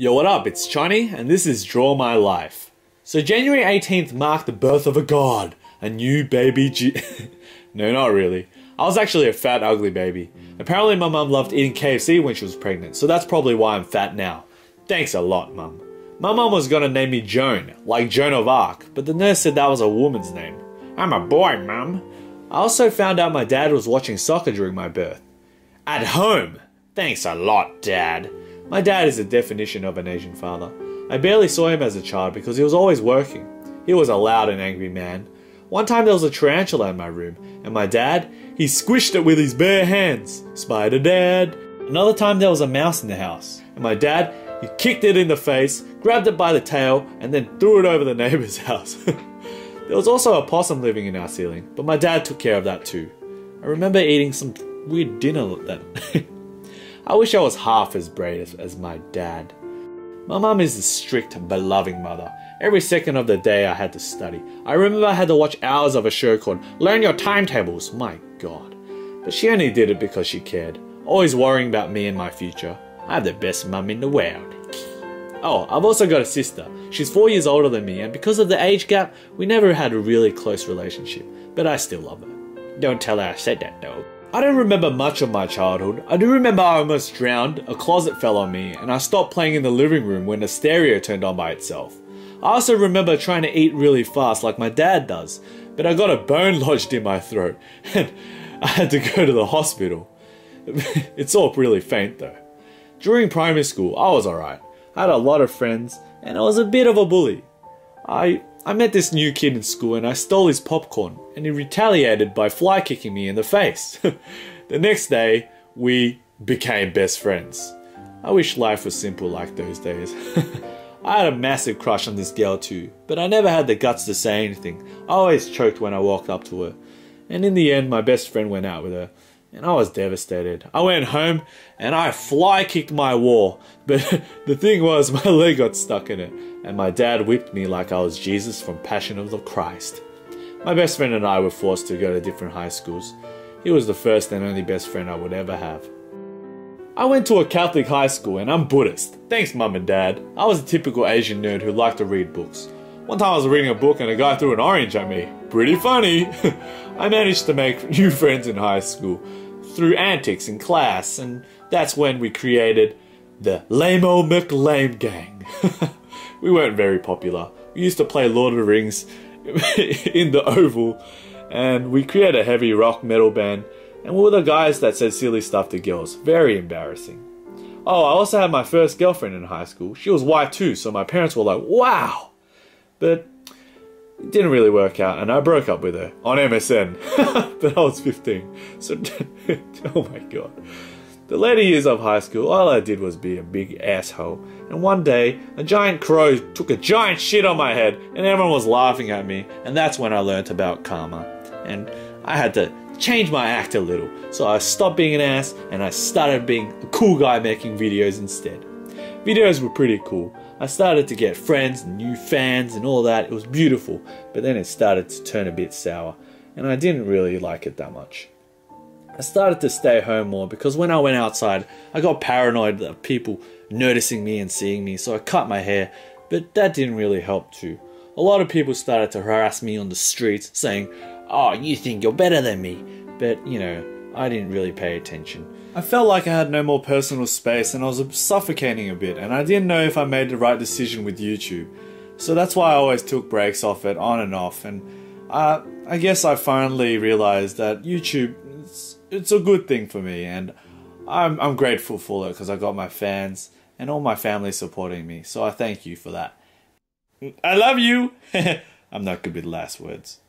Yo, what up? It's Chonny, and this is Draw My Life. So January 18th marked the birth of a god, a new baby No, not really. I was actually a fat, ugly baby. Apparently my mum loved eating KFC when she was pregnant, so that's probably why I'm fat now. Thanks a lot, mum. My mum was gonna name me Joan, like Joan of Arc, but the nurse said that was a woman's name. I'm a boy, mum. I also found out my dad was watching soccer during my birth. At home! Thanks a lot, Dad. My dad is the definition of an Asian father. I barely saw him as a child because he was always working. He was a loud and angry man. One time there was a tarantula in my room, and my dad, he squished it with his bare hands. Spider Dad. Another time there was a mouse in the house, and my dad, he kicked it in the face, grabbed it by the tail, and then threw it over the neighbor's house. There was also a possum living in our ceiling, but my dad took care of that too. I remember eating some weird dinner then. I wish I was half as brave as my dad. My mum is a strict but loving mother. Every second of the day I had to study. I remember I had to watch hours of a show called Learn Your Timetables. My god. But she only did it because she cared. Always worrying about me and my future. I have the best mum in the world. Oh, I've also got a sister. She's 4 years older than me, and because of the age gap, we never had a really close relationship. But I still love her. Don't tell her I said that though. I don't remember much of my childhood. I do remember I almost drowned, a closet fell on me, and I stopped playing in the living room when the stereo turned on by itself. I also remember trying to eat really fast like my dad does, but I got a bone lodged in my throat, and I had to go to the hospital. It's all really faint though. During primary school, I was alright. I had a lot of friends, and I was a bit of a bully. I met this new kid in school and I stole his popcorn, and he retaliated by fly kicking me in the face. The next day, we became best friends. I wish life was simple like those days. I had a massive crush on this girl too, but I never had the guts to say anything. I always choked when I walked up to her. And in the end, my best friend went out with her, and I was devastated. I went home and I fly kicked my wall, but the thing was my leg got stuck in it, and my dad whipped me like I was Jesus from Passion of the Christ. My best friend and I were forced to go to different high schools. He was the first and only best friend I would ever have. I went to a Catholic high school and I'm Buddhist. Thanks, Mum and Dad. I was a typical Asian nerd who liked to read books. One time I was reading a book and a guy threw an orange at me. Pretty funny. I managed to make new friends in high school through antics in class, and that's when we created the Lame-O McLame Gang. We weren't very popular. We used to play Lord of the Rings in the Oval, and we created a heavy rock metal band, and we were the guys that said silly stuff to girls. Very embarrassing. Oh, I also had my first girlfriend in high school. She was white too, so my parents were like, wow! But it didn't really work out, and I broke up with her on MSN. But I was 15, so oh my god. The later years of high school, all I did was be a big asshole, and one day, a giant crow took a giant shit on my head, and everyone was laughing at me, and that's when I learnt about karma, and I had to change my act a little, so I stopped being an ass, and I started being a cool guy making videos instead. Videos were pretty cool. I started to get friends and new fans and all that. It was beautiful, but then it started to turn a bit sour, and I didn't really like it that much. I started to stay home more because when I went outside, I got paranoid of people noticing me and seeing me, so I cut my hair, but that didn't really help too. A lot of people started to harass me on the streets, saying, "Oh, you think you're better than me," but you know, I didn't really pay attention. I felt like I had no more personal space and I was suffocating a bit, and I didn't know if I made the right decision with YouTube. So that's why I always took breaks off it, on and off, and I guess I finally realized that YouTube, it's a good thing for me, and I'm grateful for it because I got my fans and all my family supporting me, so I thank you for that. I love you! I'm not good with last words.